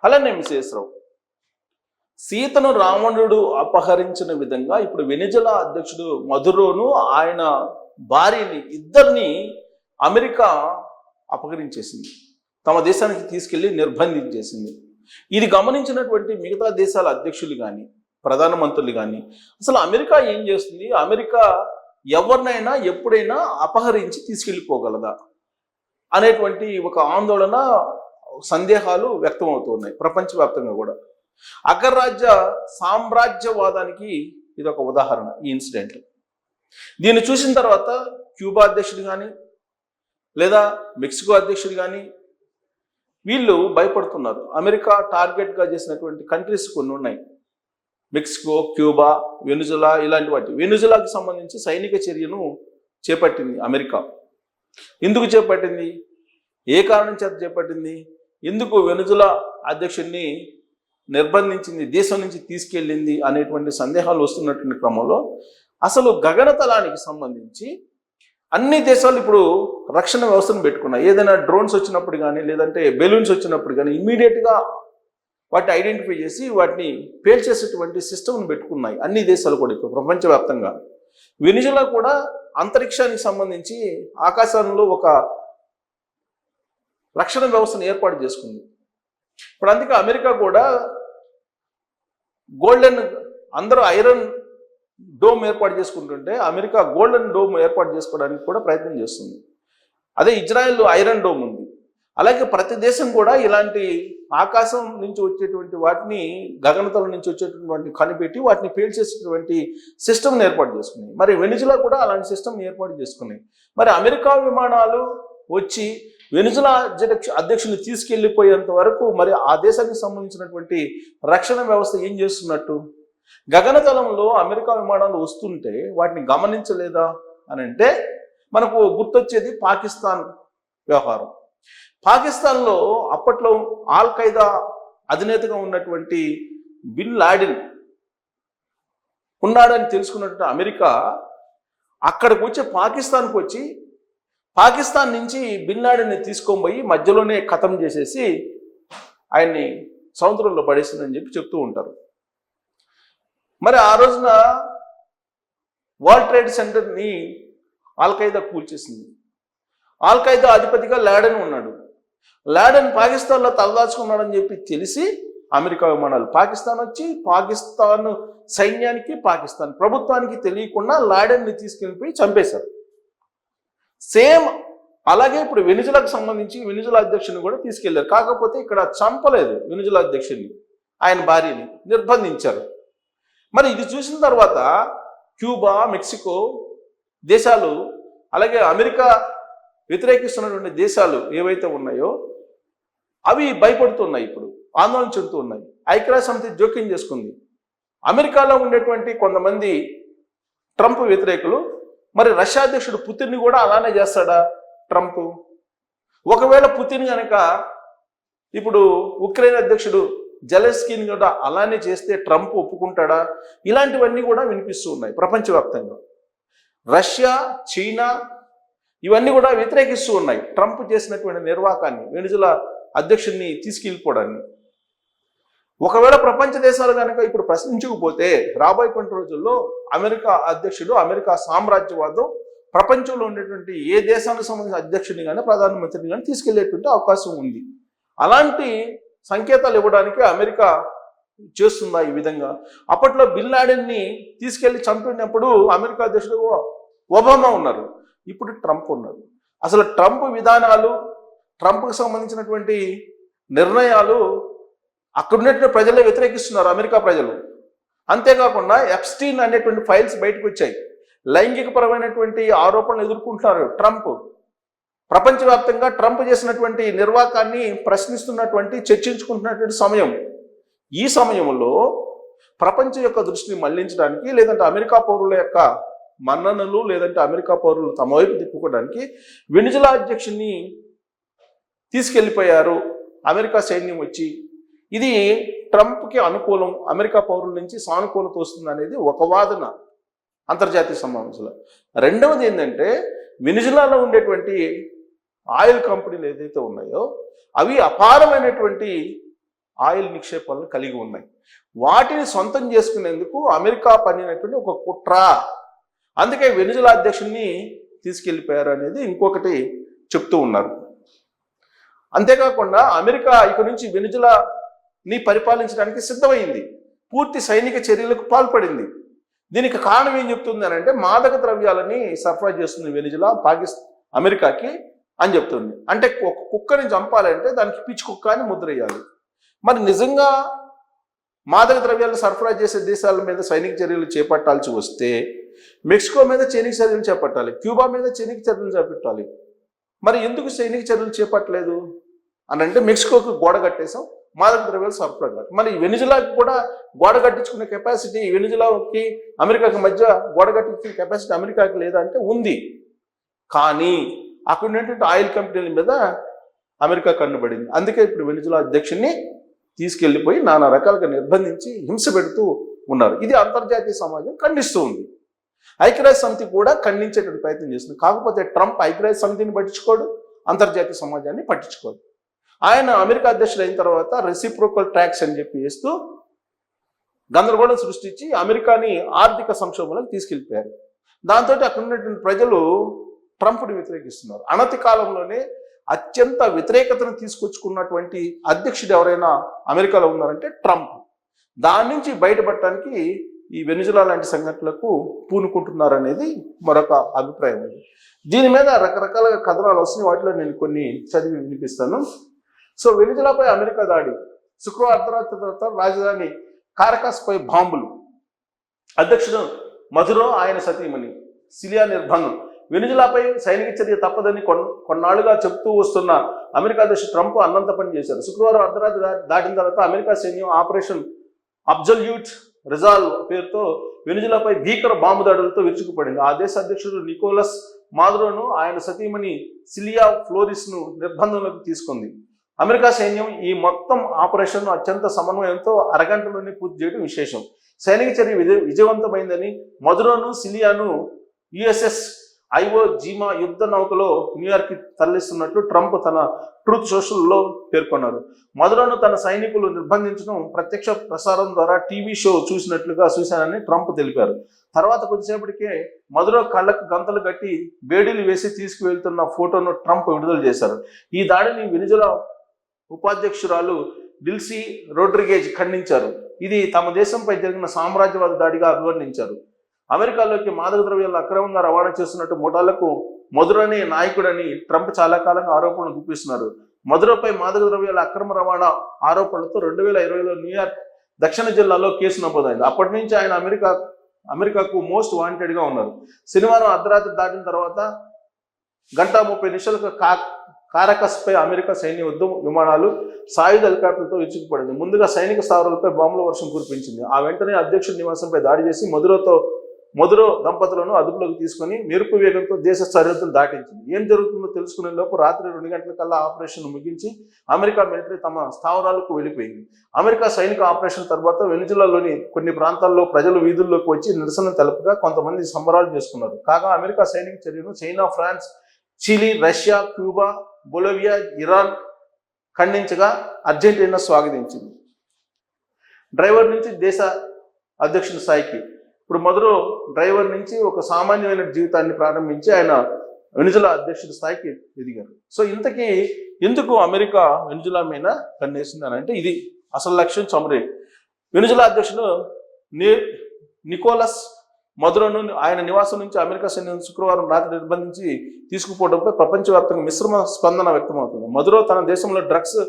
అలానే మిసేశ్వరరావు సీతను రావణుడు అపహరించిన విధంగా ఇప్పుడు వెనిజులా అధ్యక్షుడు మదురోను ఆయన భార్యని ఇద్దరిని అమెరికా అపహరించేసింది, తమ దేశానికి తీసుకెళ్లి నిర్బంధించేసింది. ఇది గమనించినటువంటి మిగతా దేశాల అధ్యక్షులు కానీ ప్రధానమంత్రులు కానీ అసలు అమెరికా ఏం చేస్తుంది, అమెరికా ఎవరినైనా ఎప్పుడైనా అపహరించి తీసుకెళ్ళిపోగలదా అనేటువంటి ఒక ఆందోళన సందేహాలు వ్యక్తమవుతున్నాయి ప్రపంచవ్యాప్తంగా కూడా. అగ్రరాజ్య సామ్రాజ్యవాదానికి ఇది ఒక ఉదాహరణ ఈ ఇన్సిడెంట్. దీన్ని చూసిన తర్వాత క్యూబా అధ్యక్షుడు కానీ లేదా మెక్సికో అధ్యక్షుడు కానీ వీళ్ళు భయపడుతున్నారు. అమెరికా టార్గెట్గా చేసినటువంటి కంట్రీస్ కొన్ని ఉన్నాయి, మెక్సికో, క్యూబా, వెనిజులా ఇలాంటి వాటి. వెనిజులాకి సంబంధించి సైనిక చర్యను చేపట్టింది అమెరికా. ఎందుకు చేపట్టింది, ఏ కారణం చేత చేపట్టింది, ఎందుకు వెనిజులా అధ్యక్షుడిని నిర్బంధించింది, దేశం నుంచి తీసుకెళ్ళింది అనేటువంటి సందేహాలు వస్తున్నటువంటి క్రమంలో అసలు గగనతలానికి సంబంధించి అన్ని దేశాలు ఇప్పుడు రక్షణ వ్యవస్థను పెట్టుకున్నాయి. ఏదైనా డ్రోన్స్ వచ్చినప్పుడు కానీ లేదంటే బెలూన్స్ వచ్చినప్పుడు కానీ ఇమ్మీడియట్గా వాటిని ఐడెంటిఫై చేసి వాటిని పేల్చేసేటువంటి సిస్టమ్ను పెట్టుకున్నాయి అన్ని దేశాలు కూడా ఇప్పుడు ప్రపంచవ్యాప్తంగా. వెనిజులా కూడా అంతరిక్షానికి సంబంధించి ఆకాశంలో ఒక రక్షణ వ్యవస్థను ఏర్పాటు చేసుకుంది. ఇప్పుడు అందుకే అమెరికా కూడా గోల్డెన్, అందరూ ఐరన్ డోమ్ ఏర్పాటు చేసుకుంటుంటే అమెరికా గోల్డెన్ డోమ్ ఏర్పాటు చేసుకోవడానికి కూడా ప్రయత్నం చేస్తుంది. అదే ఇజ్రాయెల్ ఐరన్ డోమ్ ఉంది. అలాగే ప్రతి దేశం కూడా ఇలాంటి ఆకాశం నుంచి వచ్చేటువంటి వాటిని, గగనతలం నుంచి వచ్చేటువంటి కనిపెట్టి వాటిని పేల్చేసేటువంటి సిస్టమ్ని ఏర్పాటు చేసుకున్నాయి. మరి వెనిజులా కూడా అలాంటి సిస్టమ్ని ఏర్పాటు చేసుకున్నాయి. మరి అమెరికా విమానాలు వచ్చి వెనిజులా అధ్యక్షుని తీసుకెళ్లిపోయేంత వరకు మరి ఆ దేశానికి సంబంధించినటువంటి రక్షణ వ్యవస్థ ఏం చేస్తున్నట్టు? గగనతలంలో అమెరికా విమానాలు వస్తుంటే వాటిని గమనించలేదా అని అంటే మనకు గుర్తొచ్చేది పాకిస్తాన్ వ్యవహారం. పాకిస్తాన్లో అప్పట్లో ఆల్ ఖైదా అధినేతగా ఉన్నటువంటి బిన్ లాడెన్ ఉన్నాడని తెలుసుకున్నటువంటి అమెరికా అక్కడికి వచ్చి పాకిస్తాన్కి వచ్చి పాకిస్తాన్ నుంచి బిన్ లాడెన్ని తీసుకొని పోయి మధ్యలోనే ఖతం చేసేసి ఆయన్ని సముద్రంలో పడేసిందని చెప్పి చెప్తూ ఉంటారు. మరి ఆ రోజున వరల్డ్ ట్రేడ్ సెంటర్ని ఆల్ ఖైదా కూల్చేసింది. ఆల్ ఖైదా అధిపతిగా లాడెన్ ఉన్నాడు. లాడెన్ పాకిస్తాన్లో తలదాచుకున్నాడని చెప్పి తెలిసి అమెరికా విమానాలు పాకిస్తాన్ వచ్చి పాకిస్తాన్ సైన్యానికి పాకిస్తాన్ ప్రభుత్వానికి తెలియకుండా లాడెన్ని తీసుకెళ్ళిపోయి చంపేశారు. సేమ్ అలాగే ఇప్పుడు వెనిజులాకు సంబంధించి వెనిజులా అధ్యక్షుని కూడా తీసుకెళ్లారు. కాకపోతే ఇక్కడ చంపలేదు వెనిజులా అధ్యక్షుడిని, ఆయన భార్యని నిర్బంధించారు. మరి ఇది చూసిన తర్వాత క్యూబా, మెక్సికో దేశాలు అలాగే అమెరికా వ్యతిరేకిస్తున్నటువంటి దేశాలు ఏవైతే ఉన్నాయో అవి భయపడుతున్నాయి, ఇప్పుడు ఆందోళన చెందుతూ ఉన్నాయి. ఐక్యరాజ్య సమితి జోక్యం చేసుకుంది. అమెరికాలో ఉండేటువంటి కొంతమంది ట్రంప్ వ్యతిరేకులు మరి రష్యా అధ్యక్షుడు పుతిన్ని కూడా అలానే చేస్తాడా ట్రంప్? ఒకవేళ పుతిన్ కనుక ఇప్పుడు ఉక్రెయిన్ అధ్యక్షుడు జెలెన్స్కీని కూడా అలానే చేస్తే ట్రంప్ ఒప్పుకుంటాడా? ఇలాంటివన్నీ కూడా వినిపిస్తూ ఉన్నాయి ప్రపంచవ్యాప్తంగా. రష్యా, చైనా ఇవన్నీ కూడా వ్యతిరేకిస్తూ ఉన్నాయి ట్రంప్ చేసినటువంటి నిర్వాకాన్ని, వెనిజులా అధ్యక్షుడిని తీసుకెళ్ళిపోవడాన్ని. ఒకవేళ ప్రపంచ దేశాలు కనుక ఇప్పుడు ప్రశ్నించకపోతే రాబోయేటువంటి రోజుల్లో అమెరికా అధ్యక్షుడు, అమెరికా సామ్రాజ్యవాదం ప్రపంచంలో ఉండేటువంటి ఏ దేశానికి సంబంధించిన అధ్యక్షుడిని కానీ ప్రధానమంత్రిని కానీ తీసుకెళ్లేటువంటి అవకాశం ఉంది. అలాంటి సంకేతాలు ఇవ్వడానికి అమెరికా చేస్తుందా ఈ విధంగా? అప్పట్లో బిన్ లాడెన్ని తీసుకెళ్లి చంపినప్పుడు అమెరికా అధ్యక్షుడు ఒబామా ఉన్నారు, ఇప్పుడు ట్రంప్ ఉన్నారు. అసలు ట్రంప్ విధానాలు, ట్రంప్కి సంబంధించినటువంటి నిర్ణయాలు అక్కడ ఉన్నటువంటి ప్రజలే వ్యతిరేకిస్తున్నారు, అమెరికా ప్రజలు. అంతేకాకుండా ఎప్స్టీన్ అనేటువంటి ఫైల్స్ బయటకు వచ్చాయి. లైంగికపరమైనటువంటి ఆరోపణలు ఎదుర్కొంటున్నారు ట్రంప్. ప్రపంచవ్యాప్తంగా ట్రంప్ చేసినటువంటి నిర్వాకాన్ని ప్రశ్నిస్తున్నటువంటి, చర్చించుకుంటున్నటువంటి సమయం. ఈ సమయంలో ప్రపంచం యొక్క దృష్టిని మళ్లించడానికి, లేదంటే అమెరికా పౌరుల యొక్క మన్ననలు, లేదంటే అమెరికా పౌరులు తమ వైపు తిప్పుకోవడానికి వెనిజులా అధ్యక్షుడిని తీసుకెళ్లిపోయారు అమెరికా సైన్యం వచ్చి. ఇది ట్రంప్కి అనుకూలం, అమెరికా పౌరుల నుంచి సానుకూలత వస్తుంది అనేది ఒక వాదన అంతర్జాతీయ సమావేశంలో. రెండవది ఏంటంటే వెనిజులాలో ఉండేటువంటి ఆయిల్ కంపెనీలు ఏదైతే ఉన్నాయో అవి అపారమైనటువంటి ఆయిల్ నిక్షేపాలను కలిగి ఉన్నాయి. వాటిని సొంతం చేసుకునేందుకు అమెరికా పన్నినటువంటి ఒక కుట్ర. అందుకే వెనిజులా అధ్యక్షుడిని తీసుకెళ్లిపోయారు అనేది ఇంకొకటి చెప్తూ ఉన్నారు. అంతేకాకుండా అమెరికా ఇక నుంచి వెనిజులాని పరిపాలించడానికి సిద్ధమైంది, పూర్తి సైనిక చర్యలకు పాల్పడింది. దీనికి కారణం ఏం చెప్తుంది అని అంటే, మాదక ద్రవ్యాలని సరఫరా చేస్తుంది వెనిజులా అమెరికాకి అని చెప్తుంది. అంటే ఒక కుక్కని చంపాలంటే దానికి పిచ్చి కుక్క అని ముద్ర వేయాలి. మరి నిజంగా మాదక ద్రవ్యాలను సరఫరా చేసే దేశాల మీద సైనిక చర్యలు చేపట్టాల్సి వస్తే మెక్సికో మీద సైనిక చర్యలు చేపట్టాలి, క్యూబా మీద సైనిక చర్యలు చేపట్టాలి. మరి ఎందుకు సైనిక చర్యలు చేపట్టలేదు అని అంటే, మెక్సికోకి గోడ కట్టేసాం, మాదక ద్రవ్యాలు సరఫరా కాదు. మరి వెనిజులాకి కూడా గోడ కట్టించుకునే కెపాసిటీ వెనిజులాకి అమెరికాకి మధ్య గోడ కట్టించుకునే కెపాసిటీ అమెరికాకి లేదా అంటే ఉంది. కానీ అక్కడ ఉన్నటువంటి ఆయిల్ కంపెనీల మీద అమెరికా కన్నుబడింది. అందుకే ఇప్పుడు వెనిజులా అధ్యక్షుడిని తీసుకెళ్లిపోయి నానా రకాలుగా నిర్బంధించి హింస పెడుతూ ఉన్నారు. ఇది అంతర్జాతీయ సమాజం ఖండిస్తూ ఉంది. ఐక్యరాజ్య సమితి కూడా ఖండించేటువంటి ప్రయత్నం చేస్తుంది. కాకపోతే ట్రంప్ ఐక్యరాజ్య సమితిని పట్టించుకోడు, అంతర్జాతీయ సమాజాన్ని పట్టించుకోడు. ఆయన అమెరికా అధ్యక్షుడు అయిన తర్వాత రెసిప్రోకల్ ట్యాక్స్ అని చెప్పి వేస్తూ గందరగోళం సృష్టించి అమెరికాని ఆర్థిక సంక్షోభంలోకి తీసుకెళ్ళిపోయారు. దాంతో అక్కడ ఉన్నటువంటి ప్రజలు ట్రంప్ని వ్యతిరేకిస్తున్నారు. అనతి కాలంలోనే అత్యంత వ్యతిరేకతను తీసుకొచ్చుకున్నటువంటి అధ్యక్షుడు ఎవరైనా అమెరికాలో ఉన్నారంటే ట్రంప్. దాని నుంచి బయటపడటానికి ఈ వెనిజులా లాంటి సంఘటనలకు పూనుకుంటున్నారనేది మరొక అభిప్రాయం ఉంది. దీని మీద రకరకాల కథనాలు వస్తున్నాయి. వాటిలో నేను కొన్ని చదివి వినిపిస్తాను. సో వెనిజులాపై అమెరికా దాడి, శుక్రవారం అర్ధరాత్రి తర్వాత రాజధాని కారకాస్పై బాంబులు, అధ్యక్షుడు మధురో ఆయన సతీమణి సిలియా నిర్బంధం. వెనిజులాపై సైనిక చర్య తప్పదని కొన్నాళ్లుగా చెప్తూ వస్తున్న అమెరికా అధ్యక్షుడు ట్రంప్ అన్నంత పని చేశారు. శుక్రవారం అర్ధరాత్రి దాటిన తర్వాత అమెరికా సైన్యం ఆపరేషన్ అబ్జల్యూట్ రిజాల్వ్ పేరుతో వెనిజులాపై భీకర బాంబు దాడులతో విరుచుకుపడింది. ఆ దేశ అధ్యక్షుడు నికోలస్ మాదురోను ఆయన సతీమణి సిలియా ఫ్లోరిస్ను నిర్బంధంలోకి తీసుకుంది. అమెరికా సైన్యం ఈ మొత్తం ఆపరేషన్ అత్యంత సమన్వయంతో అరగంటలోనే పూర్తి చేయడం విశేషం. సైనిక చర్య విజయవంతమైందని మదురోను సిలియాను యుఎస్ఎస్ ఐవో జీమా యుద్ధ నౌకలో న్యూయార్క్కి తరలిస్తున్నట్లు ట్రంప్ తన ట్రూత్ సోషల్లో పేర్కొన్నారు. మదురోను తన సైనికులు నిర్బంధించడం ప్రత్యక్ష ప్రసారం ద్వారా టీవీ షో చూశానని ట్రంప్ తెలిపారు. తర్వాత కొద్దిసేపటికే మదురో కళ్ళకు గంతలు కట్టి బేడీలు వేసి తీసుకువెళ్తున్న ఫోటోను ట్రంప్ విడుదల చేశారు. ఈ దాడిని వెనిజులా ఉపాధ్యక్షురాలు డిల్సీ రోడ్రిగేజ్ ఖండించారు. ఇది తమ దేశంపై జరిగిన సామ్రాజ్యవాద దాడిగా అభివర్ణించారు. అమెరికాలోకి మాదక ద్రవ్యాలను అక్రమంగా రవాణా చేస్తున్నట్టు ముఠాలకు మదురోనే నాయకుడని ట్రంప్ చాలా కాలంగా ఆరోపణలు గుప్పిస్తున్నారు. మదురోపై మాదక ద్రవ్యాల అక్రమ రవాణా ఆరోపణలతో 2020లో న్యూయార్క్ దక్షిణ జిల్లాలో కేసు నమోదైంది. అప్పటి నుంచి ఆయన అమెరికాకు మోస్ట్ వాంటెడ్గా ఉన్నారు. శనివారం అర్ధరాత్రి దాటిన తర్వాత 1:30 కారకస్పై అమెరికా సైన్య యుద్ధ విమానాలు సాయుధ హెలికాప్టర్లతో విరుచుకుపడింది. ముందుగా సైనిక స్థావరాలపై బాంబుల వర్షం కురిపించింది. ఆ వెంటనే అధ్యక్షుడి నివాసంపై దాడి చేసి మదురో దంపతులను అదుపులోకి తీసుకుని మెరుపు వేగంతో దేశ సరిహద్దులు దాటించింది. ఏం జరుగుతుందో తెలుసుకునే లోపు రాత్రి 2 గంటలకల్లా ఆపరేషన్ ముగించి అమెరికా మిలిటరీ తమ స్థావరాలకు వెళ్ళిపోయింది. అమెరికా సైనిక ఆపరేషన్ తర్వాత వెనిజులాలోని కొన్ని ప్రాంతాల్లో ప్రజలు వీధుల్లోకి వచ్చి నిరసన తెలుపగా కొంతమంది సంబరాలు చేసుకున్నారు. కాగా అమెరికా సైనిక చర్యను China, France, Chile, Russia, Cuba, Bolivia, Iran ఖండించగా అర్జెంటీనా స్వాగతించింది. డ్రైవర్ నుంచి దేశ అధ్యక్షుడి స్థాయికి, ఇప్పుడు మదురో డ్రైవర్ నుంచి ఒక సామాన్యమైన జీవితాన్ని ప్రారంభించి ఆయన వెనిజులా అధ్యక్షుడి స్థాయికి ఎదిగారు. సో ఇంతకీ ఎందుకు అమెరికా వెనిజులా మీద కన్నేసింది అని అంటే, ఇది అసలు లక్ష్యం చమరే. వెనిజులా అధ్యక్షుడు నికోలస్ మదురోను ఆయన నివాసం నుంచి అమెరికా సైన్యం శుక్రవారం రాత్రి నిర్బంధించి తీసుకుపోవడంపై ప్రపంచవ్యాప్తంగా మిశ్రమ స్పందన వ్యక్తమవుతుంది. మదురో తన దేశంలో డ్రగ్స్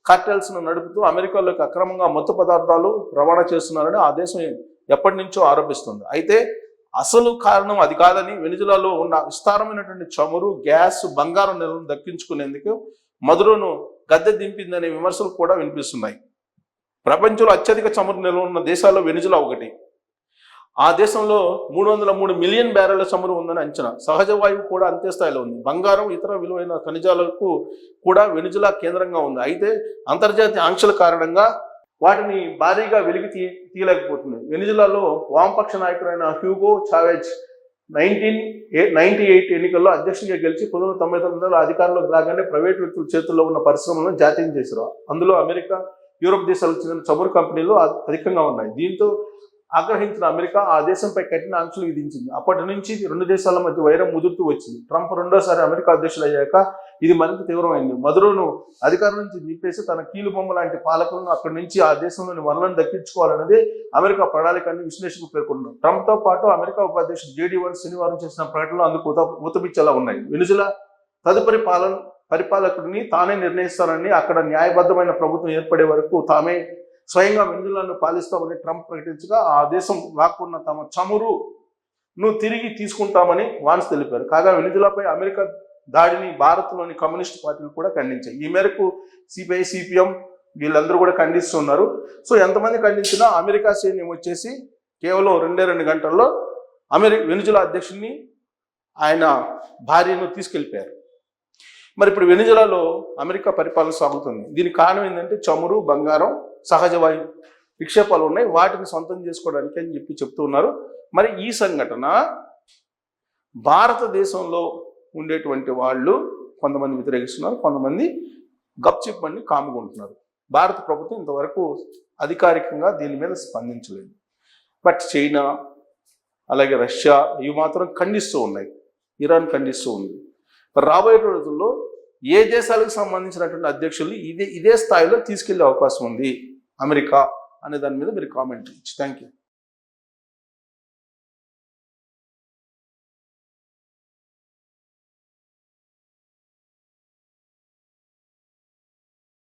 కార్టెల్స్ను నడుపుతూ అమెరికాలోకి అక్రమంగా మత్తు పదార్థాలు రవాణా చేస్తున్నారని ఆ దేశం ఎప్పటి నుంచో ఆరోపిస్తుంది. అయితే అసలు కారణం అది కాదని, వెనిజులాలో ఉన్న విస్తారమైనటువంటి చమురు, గ్యాస్, బంగారం నిల్వను దక్కించుకునేందుకు మదురోను గద్దె దింపిందనే విమర్శలు కూడా వినిపిస్తున్నాయి. ప్రపంచంలో అత్యధిక చమురు నిల్వ ఉన్న దేశాల్లో వెనిజులా ఒకటి. ఆ దేశంలో 303 మిలియన్ బ్యారెళ్ల చమురు ఉందని అంచనా. సహజ వాయువు కూడా అంతే స్థాయిలో ఉంది. బంగారం, ఇతర విలువైన ఖనిజాలకు కూడా వెనిజులా కేంద్రంగా ఉంది. అయితే అంతర్జాతీయ ఆంక్షల కారణంగా వాటిని భారీగా వెలికి తీయలేకపోతుంది. వెనిజులాలో వామపక్ష నాయకుడైన హ్యూగో చావెజ్ 1998 ఎన్నికల్లో అధ్యక్షుడిగా గెలిచి 1999లో అధికారంలోకి రాగానే ప్రైవేట్ వ్యక్తుల చేతుల్లో ఉన్న పరిశ్రమలను జాతీయం చేశారు. అందులో అమెరికా, యూరోప్ దేశాలకు చెందిన చమురు కంపెనీలు అధికంగా ఉన్నాయి. దీంతో ఆగ్రహించిన అమెరికా ఆ దేశంపై కఠిన ఆంక్షలు విధించింది. అప్పటి నుంచి రెండు దేశాల మధ్య వైరం ముదురుతూ వచ్చింది. ట్రంప్ రెండోసారి అమెరికా అధ్యక్షుడు అయ్యాక ఇది మరింత తీవ్రమైంది. మదురోను అధికారం నుంచి దింపేసి తన కీలుబొమ్మ లాంటి పాలకులను అక్కడి నుంచి ఆ దేశంలోని వనరులను దక్కించుకోవాలన్నదే అమెరికా ప్రణాళిక అని విశ్లేషకులు పేర్కొన్నారు. ట్రంప్తో పాటు అమెరికా ఉపాధ్యక్షుడు జేడీ వాన్స్ శనివారం చేసిన ప్రకటనలు అందుకు ఊతమిచ్చేలా ఉన్నాయి. వెనుజులా తదుపరి పరిపాలకుడిని తానే నిర్ణయిస్తానని, అక్కడ న్యాయబద్ధమైన ప్రభుత్వం ఏర్పడే వరకు తామే స్వయంగా వెనుజులాను పాలిస్తామని ట్రంప్ ప్రకటించగా ఆ దేశం లాక్కున్న తమ చమురును తిరిగి తీసుకుంటామని వాన్స్ తెలిపారు. కాగా వెనుజులాపై అమెరికా దాడిని భారత్లోని కమ్యూనిస్ట్ పార్టీలు కూడా ఖండించాయి. ఈ మేరకు సిపిఐ, సిపిఎం వీళ్ళందరూ కూడా ఖండిస్తున్నారు. సో ఎంతమంది ఖండించినా అమెరికా సైన్యం వచ్చేసి కేవలం 2 గంటల్లో వెనుజులా అధ్యక్షుడిని ఆయన భార్యను తీసుకెళ్ళిపోయారు. మరి ఇప్పుడు వెనుజులాలో అమెరికా పరిపాలన సాగుతుంది. దీనికి కారణం ఏంటంటే చమురు, బంగారం, సహజ వాయు నిక్షేపాలు ఉన్నాయి, వాటిని సొంతం చేసుకోవడానికి అని చెప్తూ ఉన్నారు. మరి ఈ సంఘటన భారతదేశంలో ఉండేటువంటి వాళ్ళు కొంతమంది వ్యతిరేకిస్తున్నారు, కొంతమంది గప్చిప్పని కాముకుంటున్నారు. భారత ప్రభుత్వం ఇంతవరకు అధికారికంగా దీని మీద స్పందించలేదు. బట్ చైనా, అలాగే రష్యా ఇవి మాత్రం ఖండిస్తూ ఉన్నాయి, ఇరాన్ ఖండిస్తూ ఉంది. రాబోయే రోజుల్లో ఏ దేశాలకు సంబంధించినటువంటి అధ్యక్షులు ఇదే స్థాయిలో తీసుకెళ్లే అవకాశం ఉంది అమెరికా అనే దాని మీద మీరు కామెంట్ ఇచ్చి. Thank you.